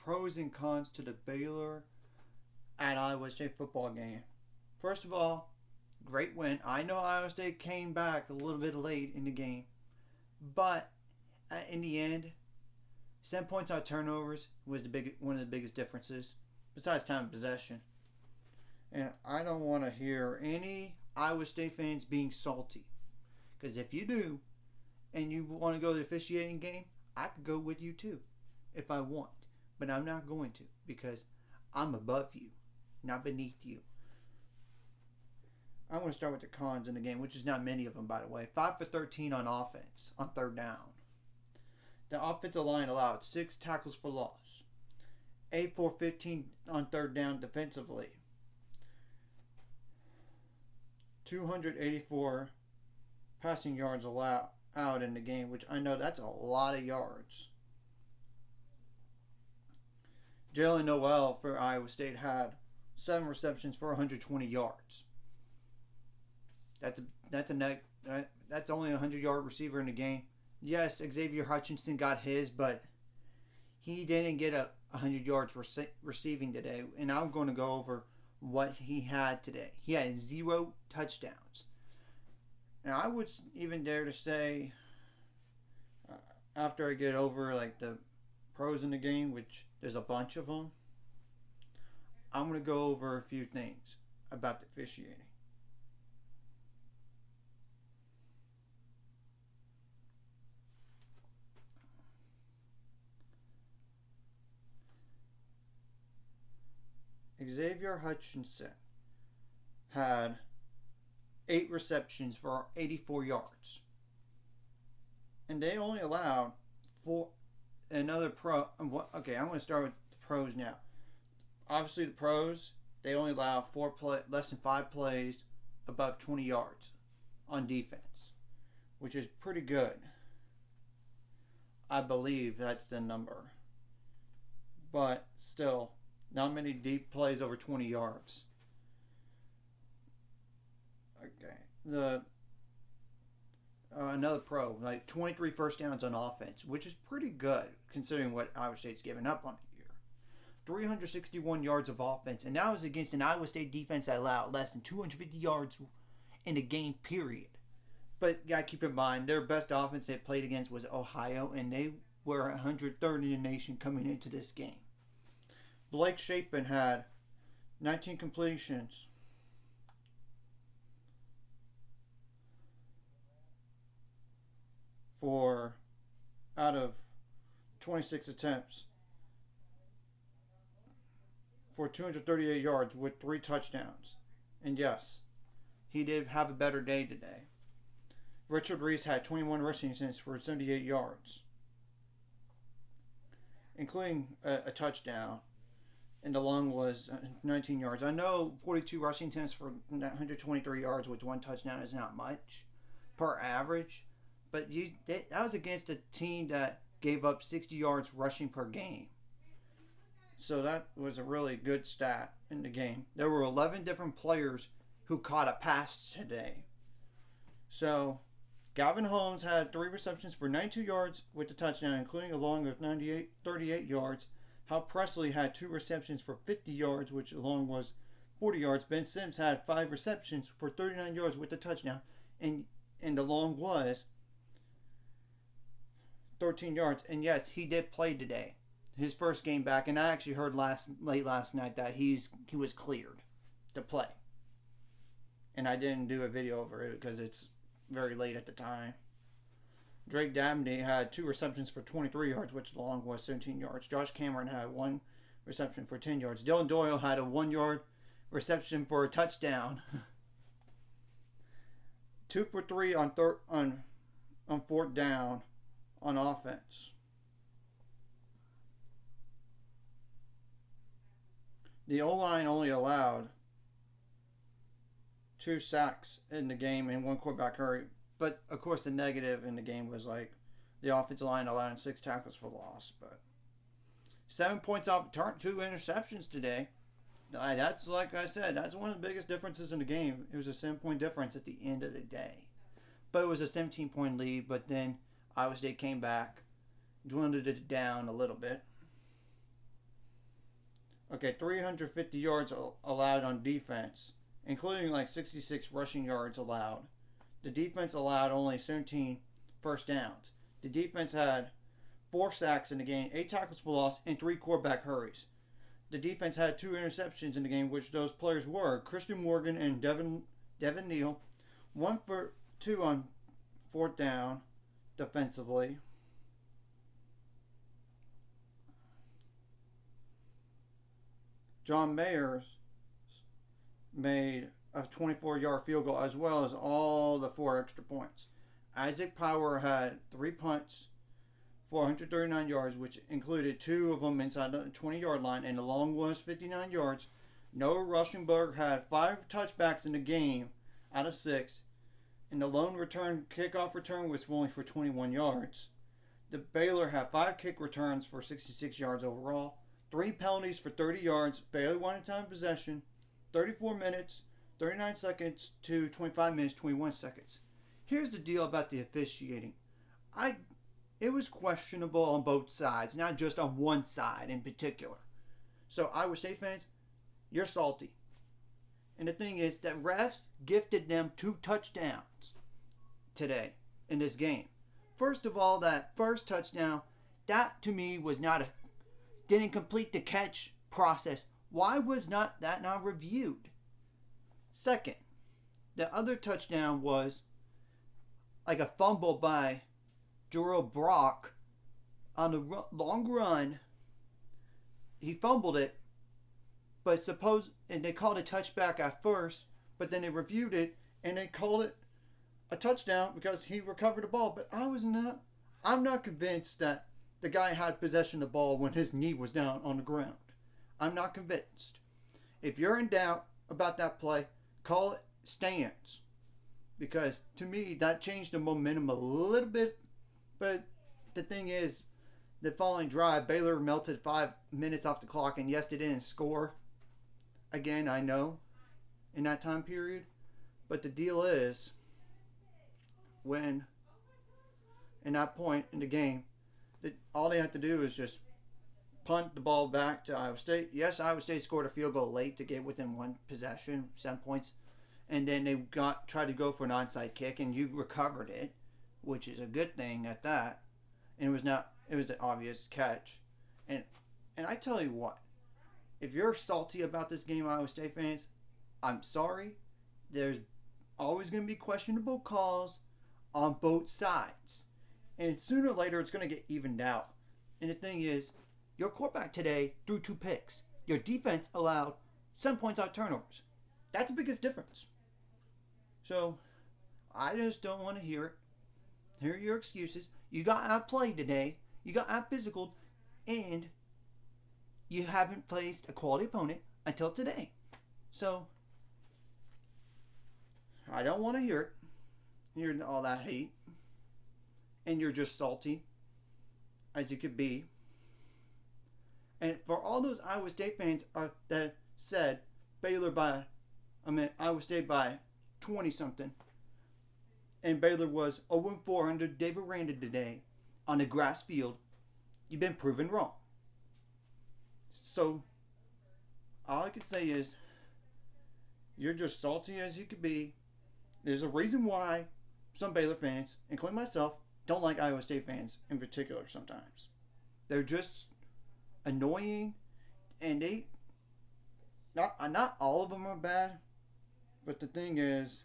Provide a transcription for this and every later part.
pros and cons to the Baylor at Iowa State football game. First of all, great win. I know Iowa State came back a little bit late in the game, but in the end, 7 points on turnovers was one of the biggest differences, besides time of possession. And I don't want to hear any Iowa State fans being salty, because if you do, and you want to go to the officiating game, I could go with you too, if I want. But I'm not going to, because I'm above you, not beneath you. I'm going to start with the cons in the game, which is not many of them, by the way. 5 for 13 on offense on third down. The offensive line allowed 6 tackles for loss. 8 for 15 on third down defensively. 284 passing yards allowed out in the game, which I know that's a lot of yards. Jalen Noel for Iowa State had 7 receptions for 120 yards. That's only a 100-yard receiver in the game. Yes, Xavier Hutchinson got his, but he didn't get 100 yards receiving today. And I'm going to go over what he had today. He had 0 touchdowns. Now, I would even dare to say, after I get over like the pros in the game, which there's a bunch of them, I'm going to go over a few things about the officiating. Xavier Hutchinson had 8 receptions for 84 yards. And they only allowed 4. Another pro. Okay, I'm going to start with the pros now. Obviously, the pros, they only allow less than 5 plays above 20 yards on defense, which is pretty good. I believe that's the number. But still, not many deep plays over 20 yards. Okay. Another pro, like 23 first downs on offense, which is pretty good considering what Iowa State's given up on the year. 361 yards of offense, and that was against an Iowa State defense that allowed less than 250 yards in the game, period. But you gotta keep in mind, their best offense they played against was Ohio, and they were 103rd in the nation coming into this game. Blake Shapen had 19 completions. Out of 26 attempts for 238 yards with 3 touchdowns. And yes, he did have a better day today. Richard Reese had 21 rushing attempts for 78 yards, including a touchdown. And the long was 19 yards. I know 42 rushing attempts for 123 yards with 1 touchdown is not much per average. But that was against a team that gave up 60 yards rushing per game. So that was a really good stat in the game. There were 11 different players who caught a pass today. So Galvin Holmes had 3 receptions for 92 yards with the touchdown, including a long of 38 yards. Hal Presley had 2 receptions for 50 yards, which the long was 40 yards. Ben Sims had 5 receptions for 39 yards with the touchdown, and the long was 13 yards. And yes, he did play today. His first game back, and I actually heard late last night that he was cleared to play. And I didn't do a video over it because it's very late at the time. Drake Dabney had 2 receptions for 23 yards, which the long was 17 yards. Josh Cameron had 1 reception for 10 yards. Dylan Doyle had a 1-yard reception for a touchdown. 2 for 3 on 4th down on offense. The O-line only allowed 2 sacks in the game and 1 quarterback hurry. But, of course, the negative in the game was like the offensive line allowing 6 tackles for loss. But 7 points off 2 interceptions today. That's, like I said, that's one of the biggest differences in the game. It was a 7-point difference at the end of the day. But it was a 17-point lead. But then Iowa State came back, dwindled it down a little bit. Okay, 350 yards allowed on defense, including like 66 rushing yards allowed. The defense allowed only 17 first downs. The defense had 4 sacks in the game, 8 tackles for loss, and 3 quarterback hurries. The defense had 2 interceptions in the game, which those players were Christian Morgan and Devin Neal. 1 for 2 on fourth down defensively. John Mayers made a 24-yard field goal as well as all the 4 extra points. Isaac Power had 3 punts for 139 yards, which included 2 of them inside the 20-yard line, and the long was 59 yards. Noah Rushingberg had 5 touchbacks in the game out of 6, and the lone kickoff return was only for 21 yards. The Baylor had 5 kick returns for 66 yards overall, 3 penalties for 30 yards. Baylor won in time possession, 34 minutes, 39 seconds to 25 minutes, 21 seconds. Here's the deal about the officiating. It was questionable on both sides, not just on one side in particular. So Iowa State fans, you're salty. And the thing is that refs gifted them 2 touchdowns today in this game. First of all, that first touchdown, that to me was didn't complete the catch process. Why was that not reviewed? Second, the other touchdown was like a fumble by Jarrell Brock on a long run. He fumbled it, but and they called a touchback at first, but then they reviewed it and they called it a touchdown because he recovered the ball. But I'm not convinced that the guy had possession of the ball when his knee was down on the ground. I'm not convinced. If you're in doubt about that play, call it stance. Because to me, that changed the momentum a little bit. But the thing is, the following drive, Baylor melted 5 minutes off the clock. And yes, they didn't score. Again, I know, in that time period. But the deal is, when, in that point in the game, all they have to do is just punt the ball back to Iowa State. Yes, Iowa State scored a field goal late to get within 1 possession, 7 points. And then they tried to go for an onside kick, and you recovered it, which is a good thing at that. And it was an obvious catch. And I tell you what, if you're salty about this game, Iowa State fans, I'm sorry. There's always going to be questionable calls on both sides. And sooner or later, it's going to get evened out. And the thing is, your quarterback today threw 2 picks. Your defense allowed 7 points out of turnovers. That's the biggest difference. So, I just don't want to hear it. Hear your excuses. You got outplayed today. You got out-physicaled. And you haven't faced a quality opponent until today. So, I don't want to hear it. Hear all that hate. And you're just salty as you could be. And for all those Iowa State fans that said Iowa State by 20-something, and Baylor was 0-4 under David Randa today on a grass field, you've been proven wrong. So, all I can say is, you're just salty as you could be. There's a reason why some Baylor fans, including myself, don't like Iowa State fans in particular sometimes. They're just annoying, and not all of them are bad, but the thing is,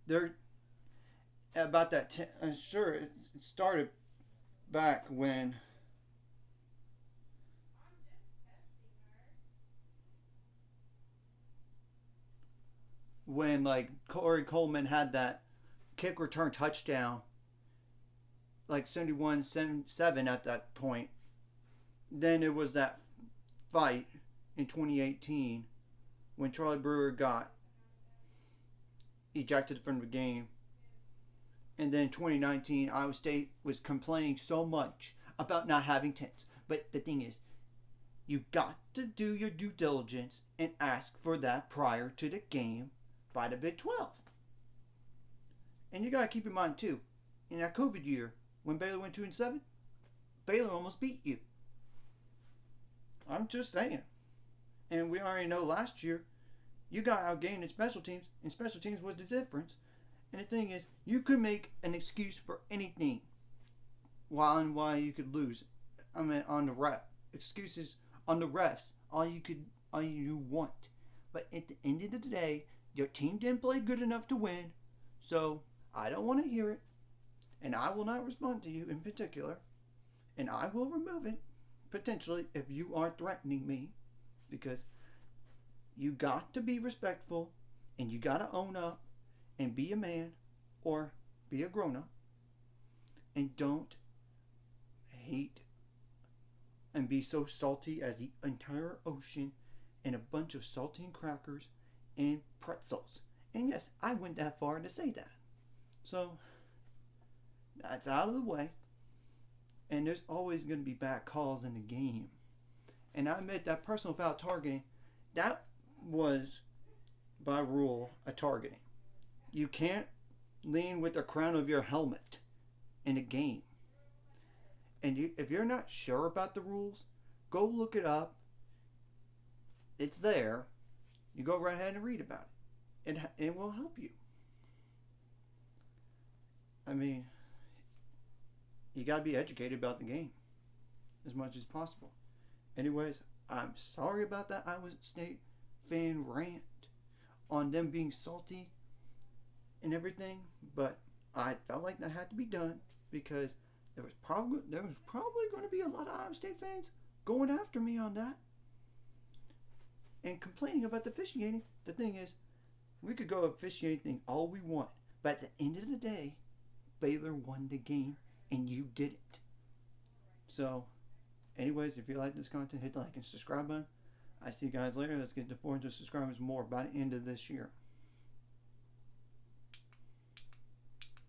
they're about that. Sure, it started back when like Corey Coleman had that kick return touchdown, like 71-7 at that point. Then it was that fight in 2018 when Charlie Brewer got ejected from the game. And then in 2019, Iowa State was complaining so much about not having tents. But the thing is, you got to do your due diligence and ask for that prior to the game by the Big 12. And you got to keep in mind, too, in that COVID year, when Baylor went 2-7, Baylor almost beat you. I'm just saying. And we already know last year you got outgained in special teams, and special teams was the difference. And the thing is, you could make an excuse for anything why you could lose. I mean, on the ref, excuses on the refs, all you want. But at the end of the day, your team didn't play good enough to win, so I don't want to hear it, and I will not respond to you in particular, and I will remove it potentially if you are threatening me, because you got to be respectful, and you got to own up and be a man or be a grown up, and don't hate and be so salty as the entire ocean and a bunch of saltine crackers and pretzels. And yes, I went that far to say that. So that's out of the way. And there's always going to be bad calls in the game. And I admit that personal foul targeting, that was by rule a targeting. You can't lean with the crown of your helmet in a game. And if you're not sure about the rules, go look it up. It's there. You go right ahead and read about it. It will help you. I mean, you got to be educated about the game as much as possible. Anyways, I'm sorry about that Iowa State fan rant on them being salty and everything, but I felt like that had to be done because there was probably going to be a lot of Iowa State fans going after me on that and complaining about the officiating. The thing is, we could go officiating all we want, but at the end of the day, Baylor won the game and you didn't. So, anyways, if you like this content, hit the like and subscribe button. I see you guys later. Let's get to 400 subscribers more by the end of this year.